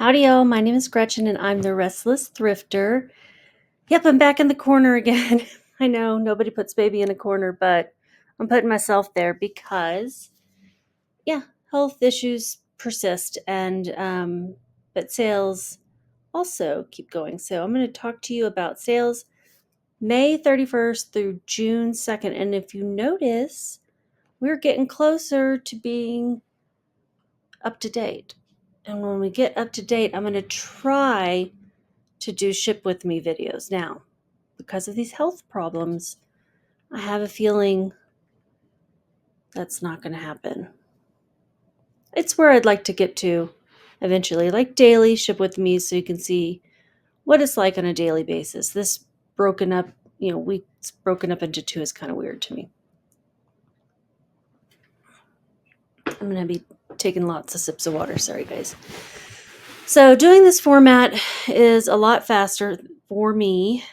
Howdy-o, my name is Gretchen and I'm the Restless Thrifter. Yep, I'm back in the corner again. I know nobody puts baby in a corner, but I'm putting myself there because, yeah, health issues persist but sales also keep going. So I'm going to talk to you about sales May 31st through June 2nd. And if you notice, we're getting closer to being up to date. And when we get up to date, I'm going to try to do ship with me videos. Now, because of these health problems, I have a feeling that's not going to happen. It's where I'd like to get to eventually, like daily ship with me, so you can see what it's like on a daily basis. This broken up, weeks broken up into two is kind of weird to me. I'm going to be taking lots of sips of water. Sorry, guys. So doing this format is a lot faster for me.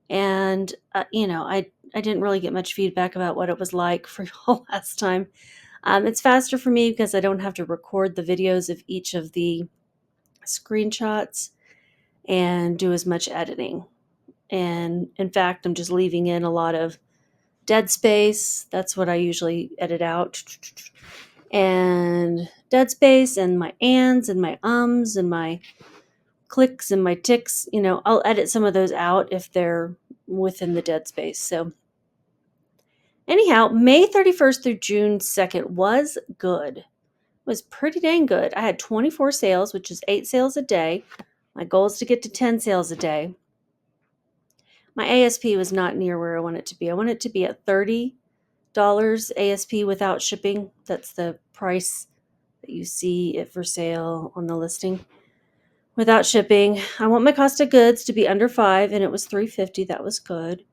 And, I didn't really get much feedback about what it was like for y'all last time. It's faster for me because I don't have to record the videos of each of the screenshots and do as much editing. And in fact, I'm just leaving in a lot of dead space. That's what I usually edit out. And dead space and my ands and my ums and my clicks and my ticks. I'll edit some of those out if they're within the dead space. So anyhow, May 31st through June 2nd was good. It was pretty dang good. I had 24 sales, which is 8 sales a day. My goal is to get to 10 sales a day. My ASP was not near where I want it to be. I want it to be at $30 ASP without shipping. That's the price that you see it for sale on the listing. Without shipping, I want my cost of goods to be under $5, and it was $3.50. That was good.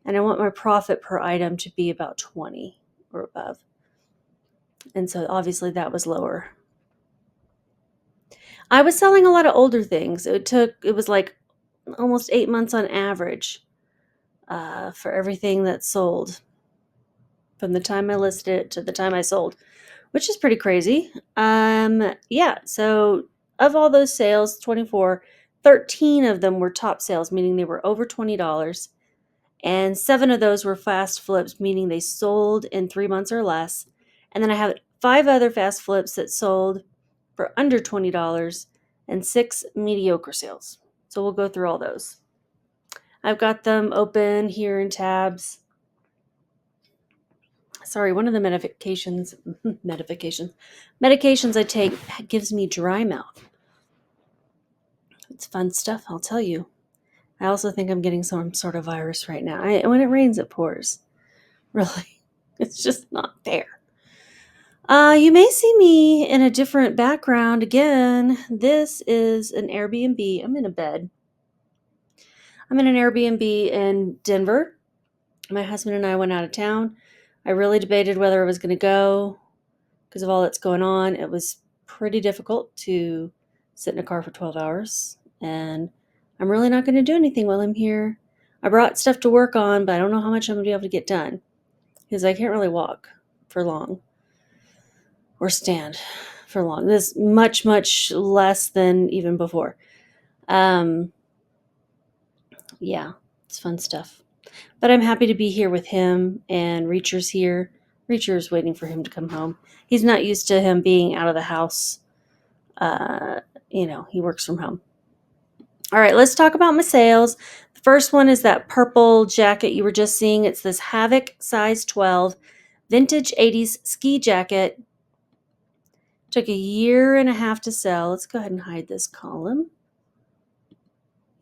And I want my profit per item to be about 20 or above. And so obviously that was lower. I was selling a lot of older things. It was like almost 8 months on average for everything that sold from the time I listed it to the time I sold, which is pretty crazy. So of all those sales, 24, 13 of them were top sales, meaning they were over $20. And 7 of those were fast flips, meaning they sold in 3 months or less. And then I have 5 other fast flips that sold for under $20 and 6 mediocre sales. So we'll go through all those. I've got them open here in tabs. Sorry, one of the medications I take gives me dry mouth. It's fun stuff, I'll tell you. I also think I'm getting some sort of virus right now. When it rains, it pours. Really, it's just not fair. You may see me in a different background again. This is an Airbnb. I'm in a bed. I'm in an Airbnb in Denver. My husband and I went out of town. I really debated whether I was going to go because of all that's going on. It was pretty difficult to sit in a car for 12 hours. And I'm really not going to do anything while I'm here. I brought stuff to work on, but I don't know how much I'm going to be able to get done because I can't really walk for long or stand for long. This is much, much less than even before. Yeah, it's fun stuff. But I'm happy to be here with him, and Reacher's here. Reacher's waiting for him to come home. He's not used to him being out of the house. He works from home. All right, let's talk about my sales. The first one is that purple jacket you were just seeing. It's this Havoc size 12 vintage 80s ski jacket. Took 1.5 years to sell. Let's go ahead and hide this column.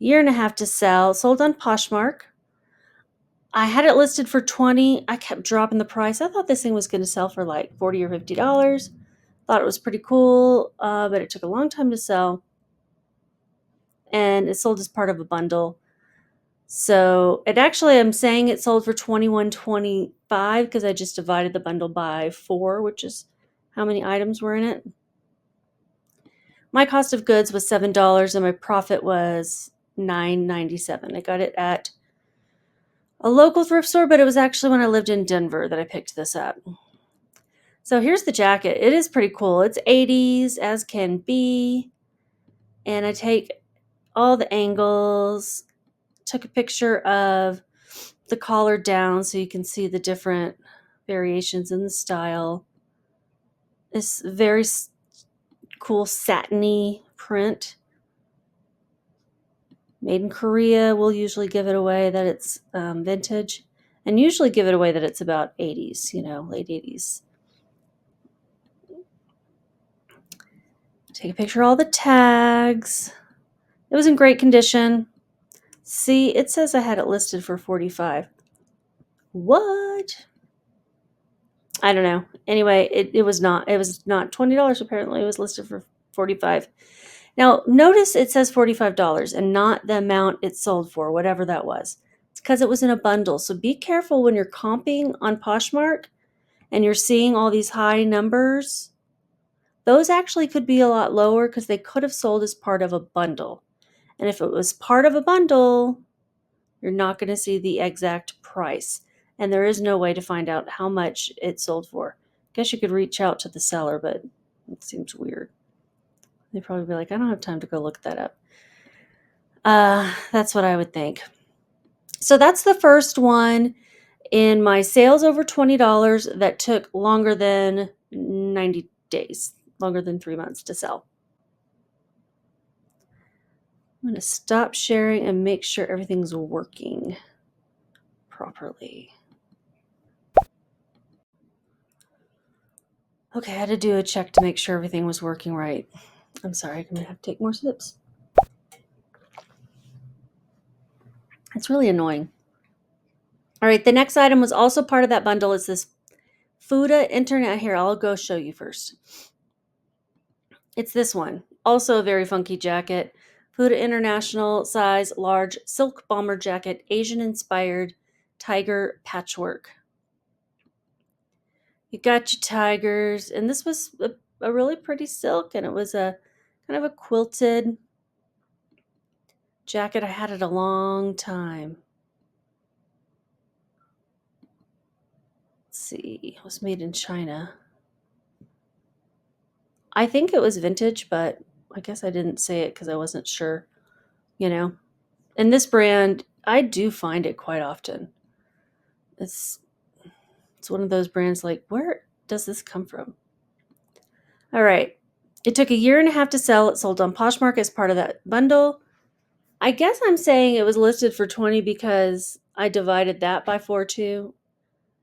1.5 years to sell. Sold on Poshmark. I had it listed for $20. I kept dropping the price. I thought this thing was going to sell for like $40 or $50. Thought it was pretty cool, but it took a long time to sell. And it sold as part of a bundle. So I'm saying it sold for $21.25 because I just divided the bundle by 4, which is how many items were in it. My cost of goods was $7 and my profit was $9.97. I got it at a local thrift store, but it was actually when I lived in Denver that I picked this up. So here's the jacket. It is pretty cool. It's 80s as can be. and I take all the angles, took a picture of the collar down so you can see the different variations in the style. It's very cool satiny print. Made in Korea. We'll usually give it away that it's vintage, and usually give it away that it's about 80s, late 80s. Take a picture of all the tags. It was in great condition. See, it says I had it listed for $45. What? I don't know. Anyway, it was not. It was not $20 apparently. It was listed for $45. Now, notice it says $45 and not the amount it sold for, whatever that was. It's because it was in a bundle. So be careful when you're comping on Poshmark and you're seeing all these high numbers. Those actually could be a lot lower because they could have sold as part of a bundle. And if it was part of a bundle, you're not going to see the exact price. And there is no way to find out how much it sold for. I guess you could reach out to the seller, but it seems weird. They'd probably be like, I don't have time to go look that up. That's what I would think. So that's the first one in my sales over $20 that took longer than 90 days, longer than 3 months to sell. I'm going to stop sharing and make sure everything's working properly. Okay, I had to do a check to make sure everything was working right. I'm sorry, I'm going to have to take more sips. It's really annoying. All right, the next item was also part of that bundle. It's this Fuda Internet. Here, I'll go show you first. It's this one. Also a very funky jacket. Fuda International size large silk bomber jacket, Asian-inspired tiger patchwork. You got your tigers, and this was a really pretty silk, and it was a kind of a quilted jacket. I had it a long time. Let's see, it was made in China. I think it was vintage, but I guess I didn't say it because I wasn't sure, And this brand, I do find it quite often. It's one of those brands like, where does this come from? All right. It took 1.5 years to sell. It sold on Poshmark as part of that bundle. I guess I'm saying it was listed for 20 because I divided that by 4 too.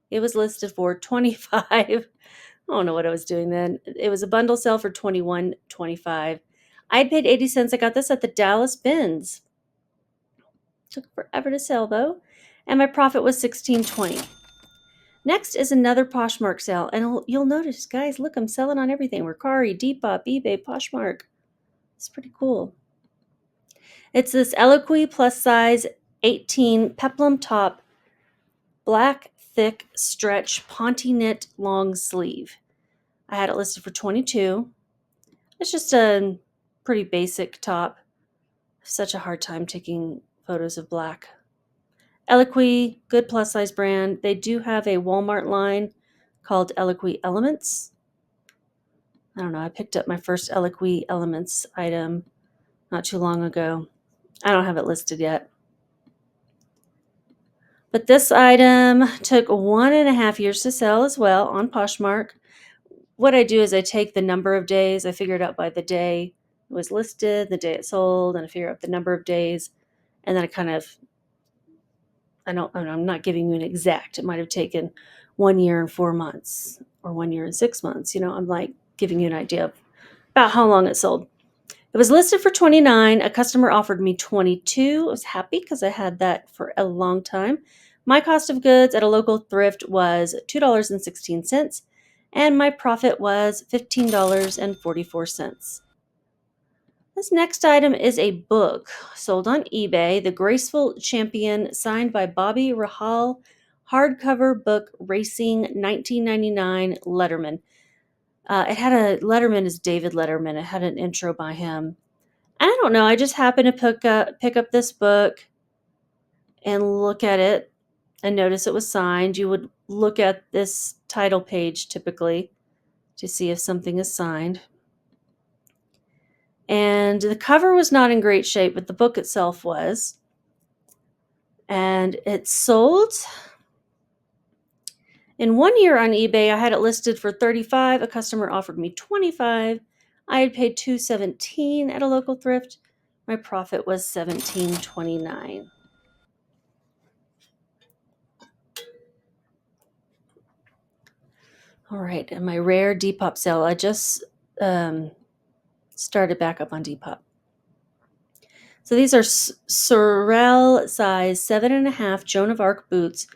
It was listed for 25. I don't know what I was doing then. It was a bundle sale for $21.25. I paid 80 cents. I got this at the Dallas Bins. Took forever to sell though. And my profit was $16.20. Next is another Poshmark sale. And you'll notice, guys, look, I'm selling on everything. Mercari, Depop, eBay, Poshmark. It's pretty cool. It's this Eloquii plus size 18 peplum top, black thick stretch ponte knit long sleeve. I had it listed for $22. It's just a pretty basic top. Such a hard time taking photos of black. Eloquii, good plus size brand. They do have a Walmart line called Eloquii Elements. I don't know. I picked up my first Eloquii Elements item not too long ago. I don't have it listed yet. But this item took 1.5 years to sell as well on Poshmark. What I do is I take the number of days. I figure it out by the day it was listed, the day it sold, and I figure out the number of days. And then I'm not giving you an exact. It might have taken 1 year and 4 months or 1 year and 6 months. I'm like giving you an idea of about how long it sold. It was listed for $29. A customer offered me $22. I was happy because I had that for a long time. My cost of goods at a local thrift was $2.16, and my profit was $15.44. This next item is a book sold on eBay, The Graceful Champion, signed by Bobby Rahal, hardcover book, Racing, 1999, Letterman. It had a Letterman is David Letterman. It had an intro by him. I don't know. I just happened to pick up this book and look at it and notice it was signed. You would look at this title page typically to see if something is signed. And the cover was not in great shape, but the book itself was. And it sold in 1 year on eBay. I had it listed for $35. A customer offered me $25. I had paid $2.17 at a local thrift. My profit was $17.29. All right, and my rare Depop sale. I just started back up on Depop. So these are Sorel size 7.5 Joan of Arc boots,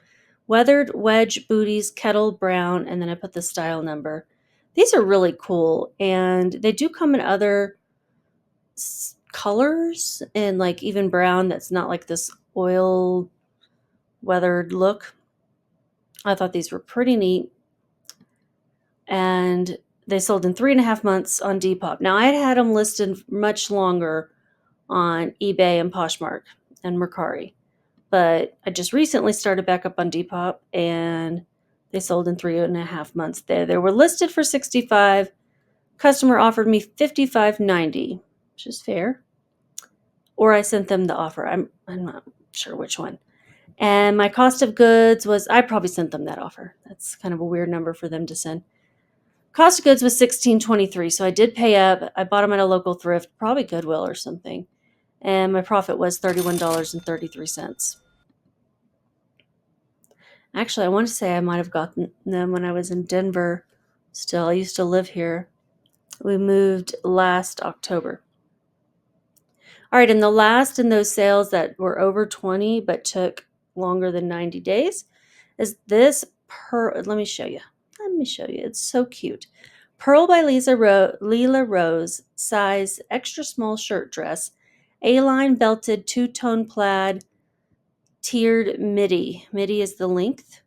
weathered wedge booties, kettle brown, and then I put the style number. These are really cool, and they do come in other colors and like even brown that's not like this oil weathered look. I thought these were pretty neat, and they sold in 3.5 months on Depop. Now I had them listed much longer on eBay and Poshmark and Mercari, but I just recently started back up on Depop, and they sold in 3.5 months. They were listed for $65. Customer offered me $55.90, which is fair. Or I sent them the offer. I'm not sure which one. And my cost of goods was, I probably sent them that offer. That's kind of a weird number for them to send. Cost of goods was $16.23, so I did pay up. I bought them at a local thrift, probably Goodwill or something. And my profit was $31.33. Actually, I want to say I might have gotten them when I was in Denver still. I used to live here. We moved last October. All right, and the last in those sales that were over 20 but took longer than 90 days is this pearl. Let me show you. It's so cute. Pearl by Leela Rose, size extra small shirt dress, A-line belted two-tone plaid, tiered midi. Midi is the length.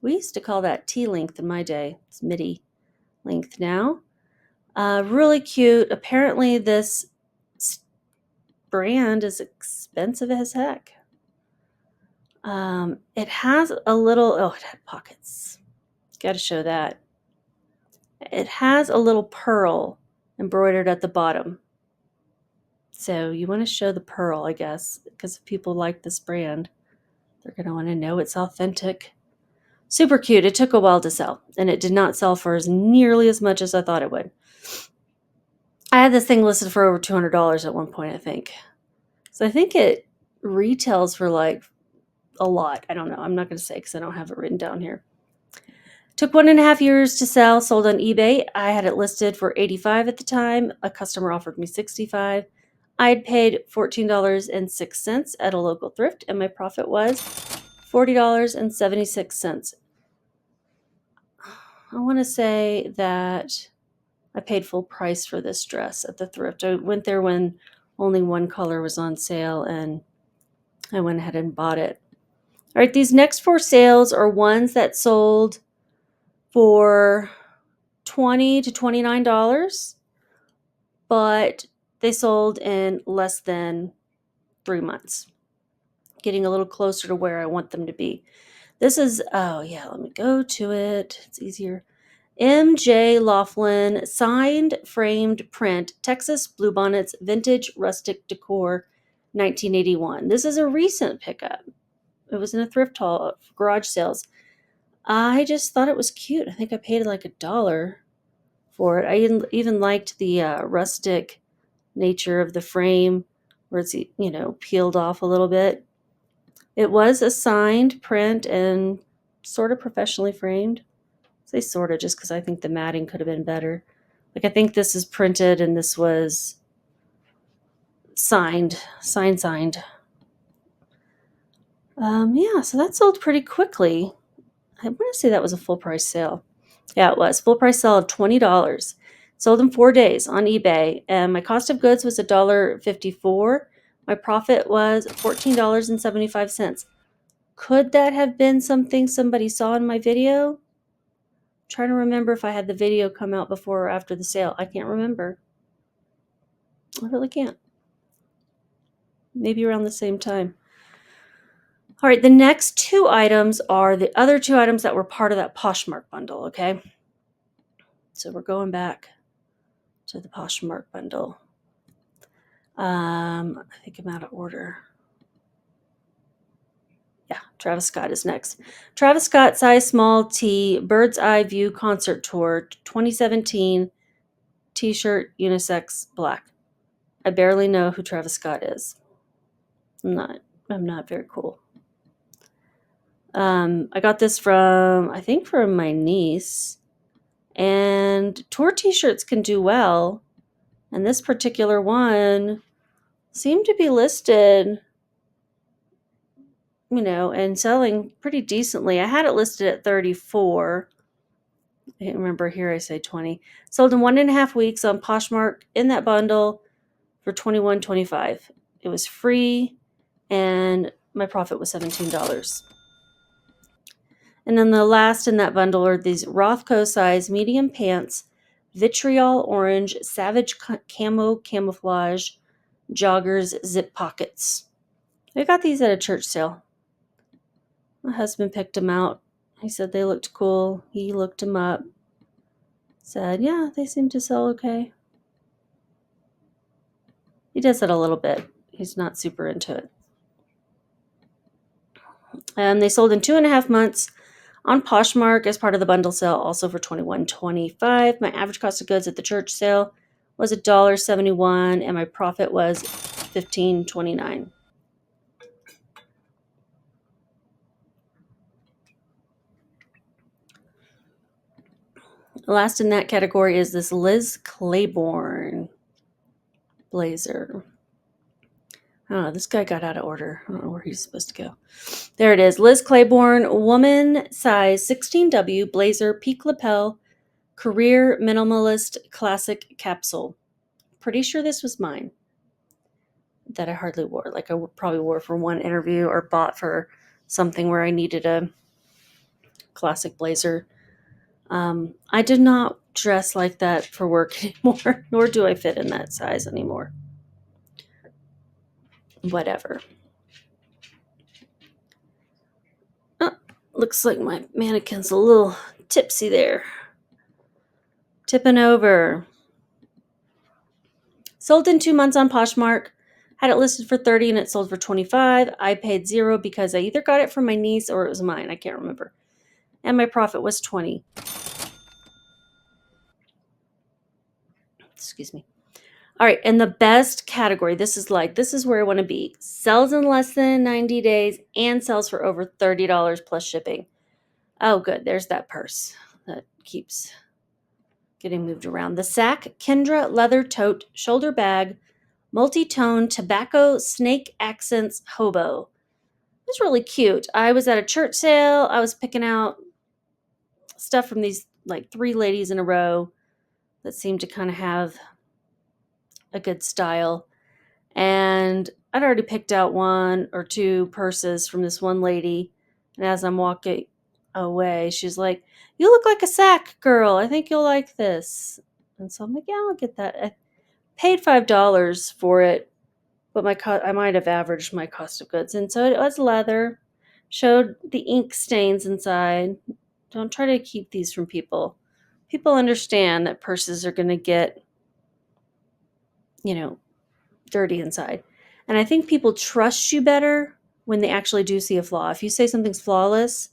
We used to call that T-length in my day. It's midi length now. Really cute. Apparently this brand is expensive as heck. It has a little, it had pockets. Got to show that. It has a little pearl embroidered at the bottom. So you want to show the pearl, I guess, because if people like this brand, they're going to want to know it's authentic. Super cute. It took a while to sell, and it did not sell for nearly as much as I thought it would. I had this thing listed for over $200 at one point, I think. So I think it retails for like a lot. I don't know. I'm not going to say because I don't have it written down here. Took 1.5 years to sell, sold on eBay. I had it listed for $85 at the time. A customer offered me $65. I'd paid $14.06 at a local thrift, and my profit was $40.76. I want to say that I paid full price for this dress at the thrift. I went there when only one color was on sale, and I went ahead and bought it. All right, these next 4 sales are ones that sold for $20 to $29, but they sold in less than 3 months, getting a little closer to where I want them to be. This is, let me go to it. It's easier. M.J. Laughlin, signed framed print, Texas Bluebonnets, vintage rustic decor, 1981. This is a recent pickup. It was in a thrift haul, garage sales. I just thought it was cute. I think I paid like $1 for it. I even liked the rustic nature of the frame, where it's peeled off a little bit. It was a signed print and sort of professionally framed. I say sort of just because I think the matting could have been better. Like I think this is printed and this was signed. So that sold pretty quickly. I want to say that was a full price sale. Yeah, it was. Full price sale of $20. Sold in 4 days on eBay, and my cost of goods was $1.54. My profit was $14.75. Could that have been something somebody saw in my video? I'm trying to remember if I had the video come out before or after the sale. I can't remember. I really can't. Maybe around the same time. All right, the next 2 items are the other 2 items that were part of that Poshmark bundle, okay? So we're going back to the Poshmark bundle. I think I'm out of order. Yeah, Travis Scott is next. Travis Scott size small tee, Bird's Eye View concert tour, 2017, t-shirt, unisex, black. I barely know who Travis Scott is. I'm not very cool. I got this from my niece. And tour t-shirts can do well. And this particular one seemed to be listed, and selling pretty decently. I had it listed at 34. I can't remember, here I say 20. Sold in 1.5 weeks on Poshmark in that bundle for $21.25. It was free and my profit was $17. And then the last in that bundle are these Rothko size medium pants, vitriol orange, savage camo camouflage, joggers, zip pockets. I got these at a church sale. My husband picked them out. He said they looked cool. He looked them up. Said, yeah, they seem to sell okay. He does it a little bit. He's not super into it. They sold in 2.5 months on Poshmark as part of the bundle sale, also for $21.25. My average cost of goods at the church sale was $1.71, and my profit was $15.29. Last in that category is this Liz Claiborne blazer. I don't know. This guy got out of order. I don't know where he's supposed to go. There it is. Liz Claiborne, woman size 16W blazer, peak lapel, career minimalist classic capsule. Pretty sure this was mine that I hardly wore. Like I probably wore for one interview or bought for something where I needed a classic blazer. I did not dress like that for work anymore, nor do I fit in that size anymore. Whatever. Oh, looks like my mannequin's a little tipsy there. Tipping over. Sold in 2 months on Poshmark. Had it listed for 30 and it sold for 25. I paid $0 because I either got it from my niece or it was mine. I can't remember. And my profit was 20. Excuse me. All right, and the best category, this is where I want to be. Sells in less than 90 days and sells for over $30 plus shipping. Oh, good. There's that purse that keeps getting moved around. The Sack Kendra leather tote shoulder bag, multi-tone tobacco snake accents hobo. It was really cute. I was at a church sale. I was picking out stuff from these like 3 ladies in a row that seemed to kind of have a good style. And I'd already picked out 1 or 2 purses from this one lady. And as I'm walking away, she's like, "You look like a Sack girl. I think you'll like this." And so I'm like, "Yeah, I'll get that." I paid $5 for it, but I might have averaged my cost of goods. And so it was leather. Showed the ink stains inside. Don't try to keep these from people. People understand that purses are going to get, dirty inside. And I think people trust you better when they actually do see a flaw. If you say something's flawless,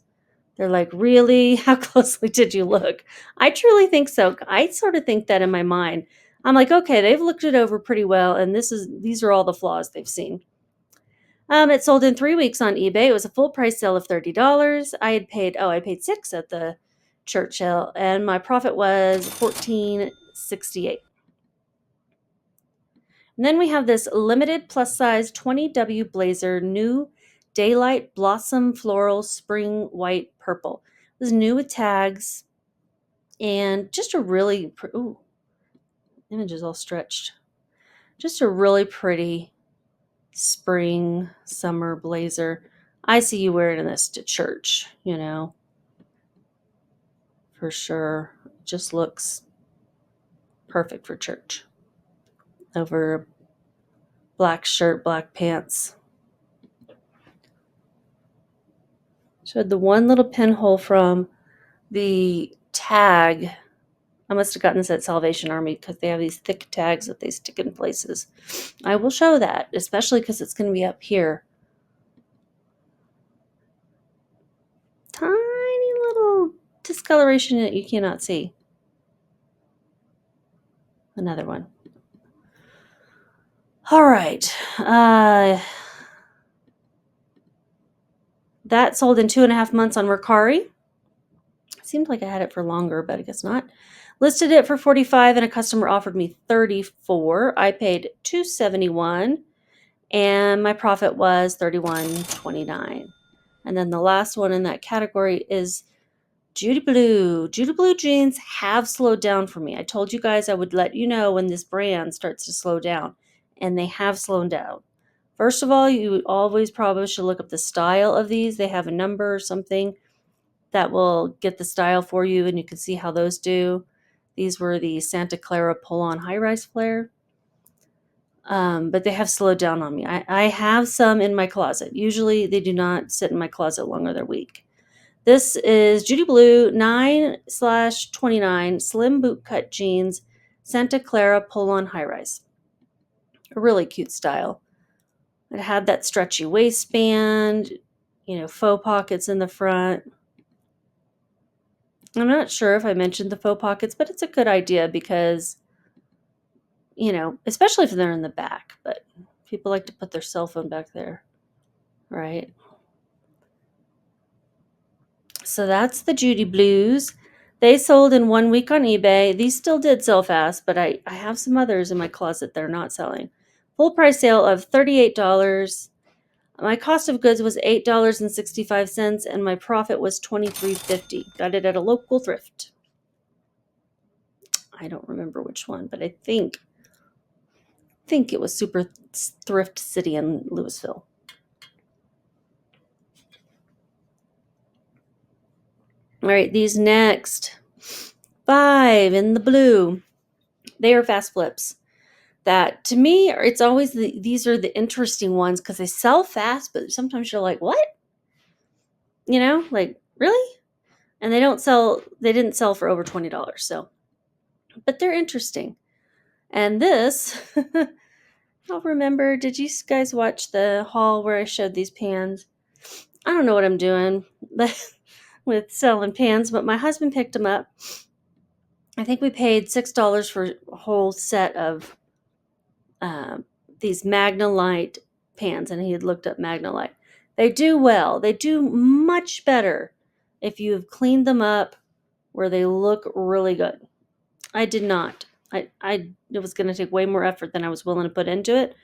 they're like, "Really? How closely did you look?" I truly think so. I sort of think that in my mind. I'm like, okay, they've looked it over pretty well, and these are all the flaws they've seen. It sold in 3 weeks on eBay. It was a full price sale of $30. I paid $6 at the church sale, and my profit was $14.68. And then we have this limited plus size 20W blazer, new daylight blossom floral spring white purple. It was new with tags and just a really image is all stretched. Just a really pretty spring summer blazer. I see you wearing this to church, for sure. It just looks perfect for church. Over black shirt, black pants. Showed the one little pinhole from the tag I must have gotten this at Salvation Army because they have these thick tags that they stick in places. I will show that, especially because it's going to be up here. Tiny little discoloration that you cannot see. Another one. All right. That sold in 2.5 months on Mercari. Seemed like I had it for longer, but I guess not. Listed it for $45 and a customer offered me $34. I paid $271 and my profit was $31.29. And then the last one in that category is Judy Blue. Judy Blue jeans have slowed down for me. I told you guys I would let you know when this brand starts to slow down, and they have slowed down. First of all, you always probably should look up the style of these. They have a number or something that will get the style for you, and you can see how those do. These were the Santa Clara pull-on high-rise flare. But they have slowed down on me. I have some in my closet. Usually they do not sit in my closet longer than a week. This is Judy Blue 9/29 slim boot cut jeans, Santa Clara pull-on high-rise. A really cute style. It had that stretchy waistband, faux pockets in the front. I'm not sure if I mentioned the faux pockets, but it's a good idea because, especially if they're in the back, but people like to put their cell phone back there, right? So that's the Judy Blues. They sold in 1 week on eBay. These still did sell fast, but I have some others in my closet that are not selling. Full price sale of $38. My cost of goods was $8.65, and my profit was $23.50. Got it at a local thrift. I don't remember which one, but I think it was Super Thrift City in Louisville. All right, these next 5 in the blue. They are fast flips. That to me, it's always these are the interesting ones because they sell fast, but sometimes you're like, what? Like, really? And they didn't sell for over $20. So, but they're interesting. And this, I'll remember, did you guys watch the haul where I showed these pans? I don't know what I'm doing with selling pans, but my husband picked them up. I think we paid $6 for a whole set of these Magnalite pans, and he had looked up Magnalite. They do well. They do much better if you have cleaned them up where they look really good. I did not. It was going to take way more effort than I was willing to put into it.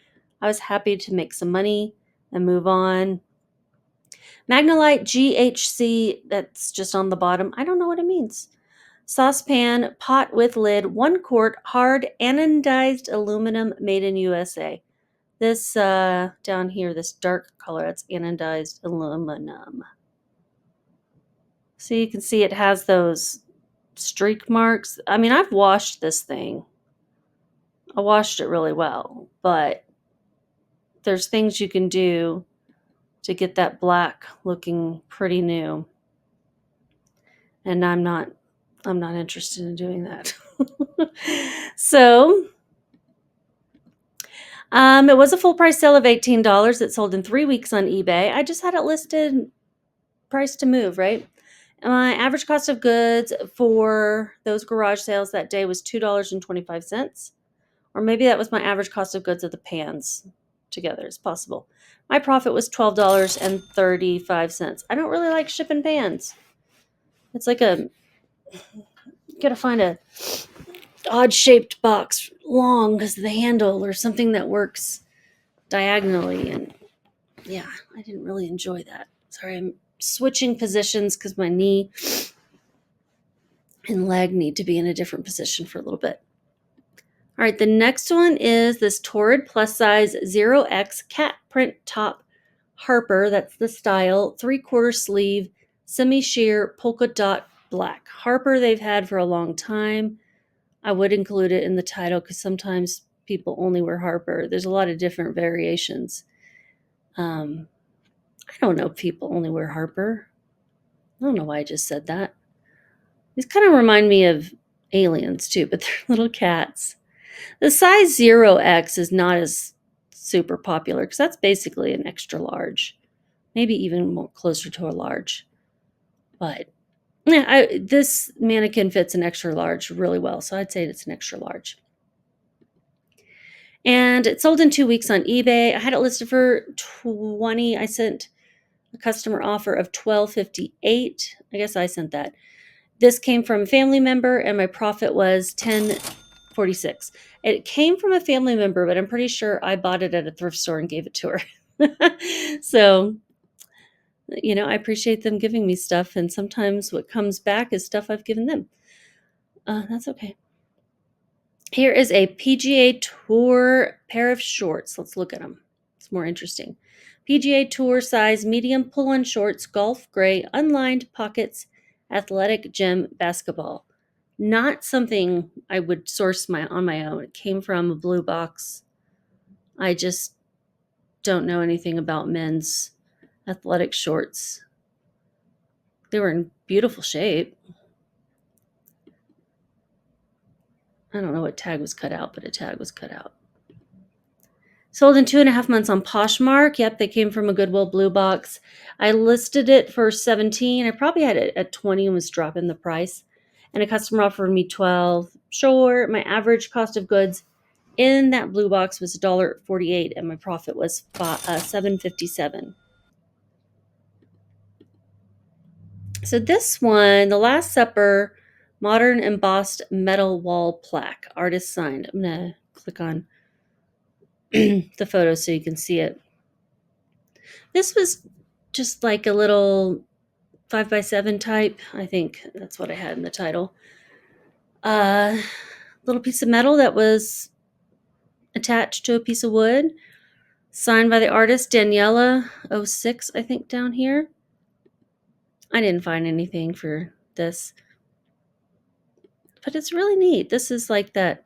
I was happy to make some money and move on. Magnalite GHC, that's just on the bottom. I don't know what it means. Saucepan, pot with lid, 1 quart, hard anodized aluminum, made in USA. This down here, this dark color, that's anodized aluminum. So you can see it has those streak marks. I mean, I've washed this thing. I washed it really well, but there's things you can do to get that black looking pretty new. And I'm not interested in doing that. So, it was a full price sale of $18. It sold in 3 weeks on eBay. I just had it listed price to move, right? My average cost of goods for those garage sales that day was $2.25. Or maybe that was my average cost of goods of the pans together. It's possible. My profit was $12.35. I don't really like shipping pans. It's like you gotta find a odd shaped box, long because of the handle, or something that works diagonally. And yeah, I didn't really enjoy that. Sorry, I'm switching positions because my knee and leg need to be in a different position for a little bit. All right, the next one is this Torrid Plus Size 0X Cat Print Top Harper. That's the style. 3/4 sleeve, semi-sheer, polka dot black. Harper they've had for a long time. I would include it in the title because sometimes people only wear Harper. There's a lot of different variations. I don't know if people only wear Harper. I don't know why I just said that. These kind of remind me of aliens too, but they're little cats. The size 0X is not as super popular because that's basically an extra large, maybe even more closer to a large. But yeah, this mannequin fits an extra large really well, so I'd say it's an extra large. And it sold in 2 weeks on eBay. I had it listed for $20. I sent a customer offer of $12.58. I guess I sent that. This came from a family member, and my profit was $10.46. It came from a family member, but I'm pretty sure I bought it at a thrift store and gave it to her. So, I appreciate them giving me stuff, and sometimes what comes back is stuff I've given them. That's okay. Here is a PGA Tour pair of shorts. Let's look at them. It's more interesting. PGA Tour size medium pull-on shorts, golf gray, unlined pockets, athletic gym basketball. Not something I would source on my own. It came from a blue box. I just don't know anything about men's athletic shorts. They were in beautiful shape. I don't know what tag was cut out, but a tag was cut out. Sold in 2.5 months on Poshmark. Yep, they came from a Goodwill blue box. I listed it for $17. I probably had it at $20 and was dropping the price. And a customer offered me $12. Sure, my average cost of goods in that blue box was $1.48, and my profit was $7.57. So this one, The Last Supper, modern embossed metal wall plaque, artist signed. I'm gonna click on the photo so you can see it. This was just like a little 5x7 type. I think that's what I had in the title. Little piece of metal that was attached to a piece of wood, signed by the artist Daniela 06, I think, down here. I didn't find anything for this, but it's really neat. This is like that,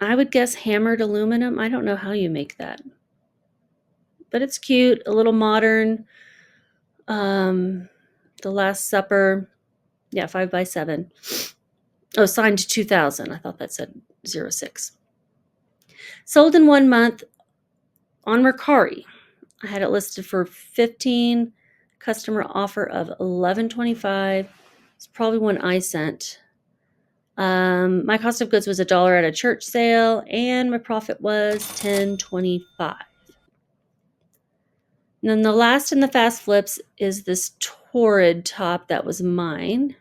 I would guess, hammered aluminum. I don't know how you make that, but it's cute, a little modern. The Last Supper, yeah, 5x7. Oh, signed 2000. I thought that said 06. Sold in 1 month on Mercari. I had it listed for $15. Customer offer of $11.25. It's probably one I sent. My cost of goods was $1 at a church sale, and my profit was $10.25. And then the last in the fast flips is this Torrid top that was mine.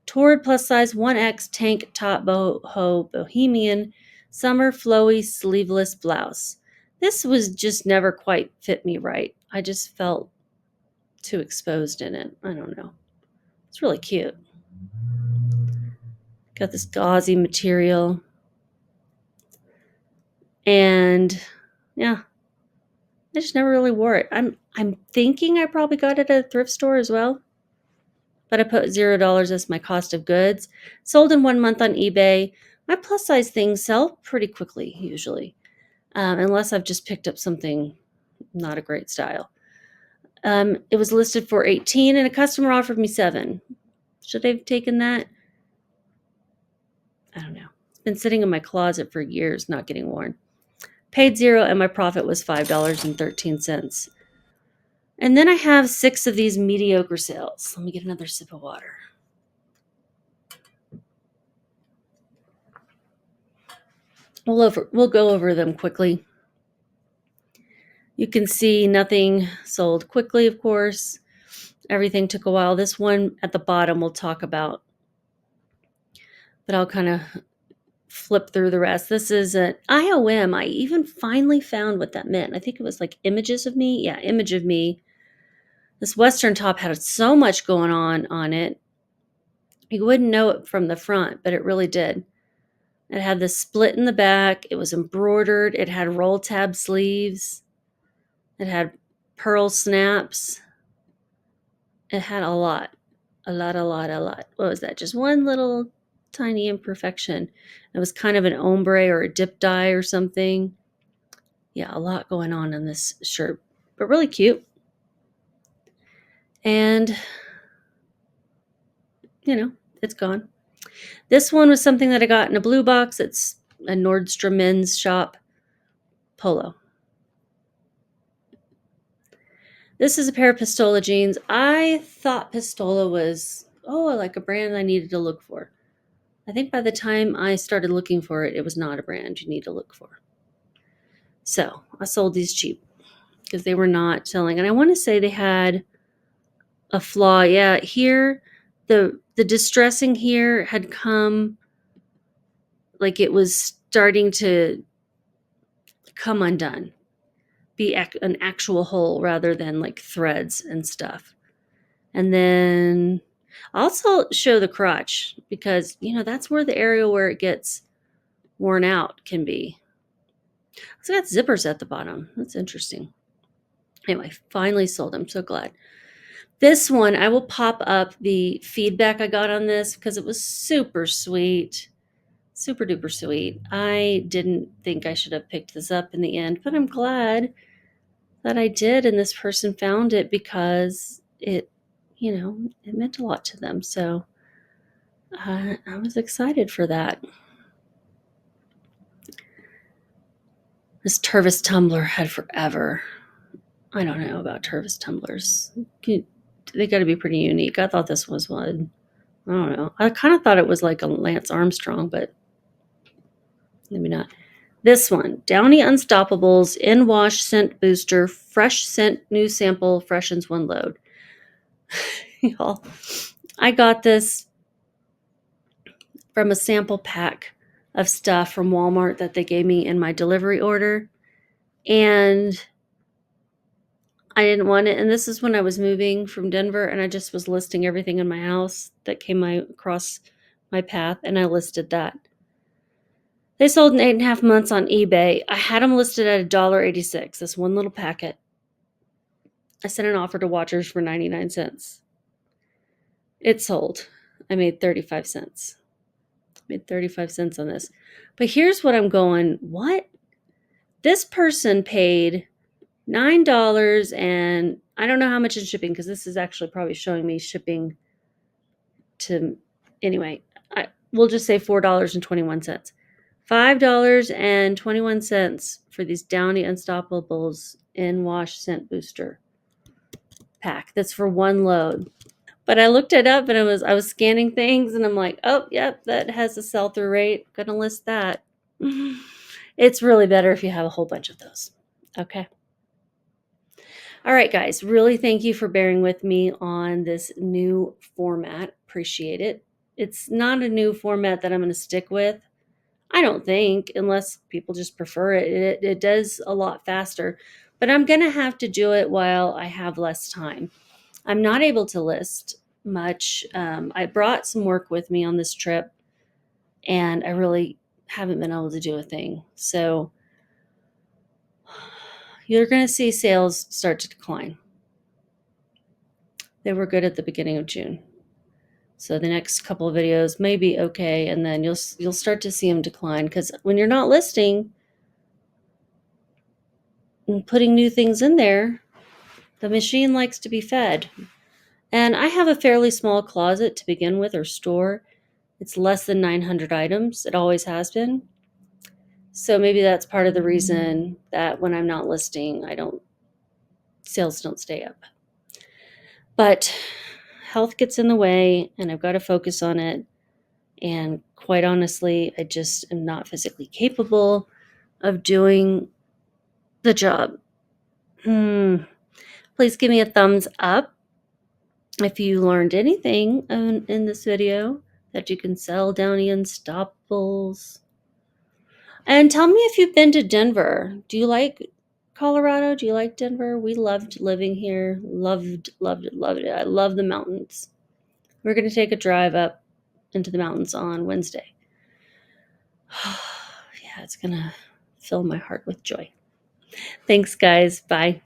Torrid plus size 1X tank top boho bohemian summer flowy sleeveless blouse. This was just never quite fit me right. I just felt too exposed in it. I don't know. It's really cute. Got this gauzy material. And yeah, I just never really wore it. I'm thinking I probably got it at a thrift store as well. But I put $0 as my cost of goods. Sold in 1 month on eBay. My plus size things sell pretty quickly usually, unless I've just picked up something not a great style. It was listed for $18, and a customer offered me $7. Should I have taken that? I don't know. It's been sitting in my closet for years, not getting worn. Paid $0, and my profit was $5.13. And then I have 6 of these mediocre sales. Let me get another sip of water. We'll go over them quickly. You can see nothing sold quickly, of course. Everything took a while. This one at the bottom we'll talk about, but I'll kind of flip through the rest. This is an IOM. I even finally found what that meant. I think it was like images of me. Yeah, image of me. This Western top had so much going on it. You wouldn't know it from the front, but it really did. It had this split in the back. It was embroidered. It had roll tab sleeves. It had pearl snaps. It had a lot. What was that? Just one little tiny imperfection. It was kind of an ombre or a dip dye or something. Yeah, a lot going on in this shirt, but really cute. And it's gone. This one was something that I got in a blue box. It's a Nordstrom men's shop polo. This is a pair of Pistola jeans. I thought Pistola was, like a brand I needed to look for. I think by the time I started looking for it, it was not a brand you need to look for. So I sold these cheap because they were not selling. And I want to say they had a flaw. Yeah, here, the distressing here had come, like it was starting to come undone, be an actual hole rather than like threads and stuff. And then I'll also show the crotch because, that's where the area where it gets worn out can be. It's got zippers at the bottom. That's interesting. Anyway, finally sold. I'm so glad. This one, I will pop up the feedback I got on this because it was super sweet. Super duper sweet. I didn't think I should have picked this up in the end, but I'm glad that I did. And this person found it because it meant a lot to them. So I was excited for that. This Tervis tumbler had forever. I don't know about Tervis tumblers. They got to be pretty unique. I thought this was one. I don't know. I kind of thought it was like a Lance Armstrong, but maybe not. This one, Downy Unstoppables In Wash Scent Booster, Fresh Scent New Sample, Freshens One Load. Y'all, I got this from a sample pack of stuff from Walmart that they gave me in my delivery order. And I didn't want it. And this is when I was moving from Denver and I just was listing everything in my house that came across my path. And I listed that. They sold in 8.5 months on eBay. I had them listed at $1.86, this one little packet. I sent an offer to Watchers for 99 cents. It sold. I made 35 cents. Made 35 cents on this. But here's what I'm going, what? This person paid $9 and I don't know how much in shipping because this is actually probably showing me shipping to, anyway, we'll just say $4.21. $5.21 for these Downy Unstoppables In Wash Scent Booster pack. That's for one load. But I looked it up and I was scanning things and I'm like, oh, yep, that has a sell-through rate. Gonna list that. It's really better if you have a whole bunch of those. Okay. All right, guys, really thank you for bearing with me on this new format. Appreciate it. It's not a new format that I'm going to stick with. I don't think, unless people just prefer it. It does a lot faster, but I'm going to have to do it while I have less time. I'm not able to list much. I brought some work with me on this trip, and I really haven't been able to do a thing. So you're going to see sales start to decline. They were good at the beginning of June. So the next couple of videos may be okay, and then you'll start to see them decline because when you're not listing and putting new things in there, the machine likes to be fed. And I have a fairly small closet to begin with, or store. It's less than 900 items. It always has been. So maybe that's part of the reason that when I'm not listing, sales don't stay up. But health gets in the way and I've got to focus on it. And quite honestly, I just am not physically capable of doing the job. Please give me a thumbs up if you learned anything in this video that you can sell Downy Unstoppables. And tell me if you've been to Denver. Do you like Colorado? Do you like Denver? We loved living here. Loved it. I love the mountains. We're going to take a drive up into the mountains on Wednesday. Yeah, it's going to fill my heart with joy. Thanks, guys. Bye.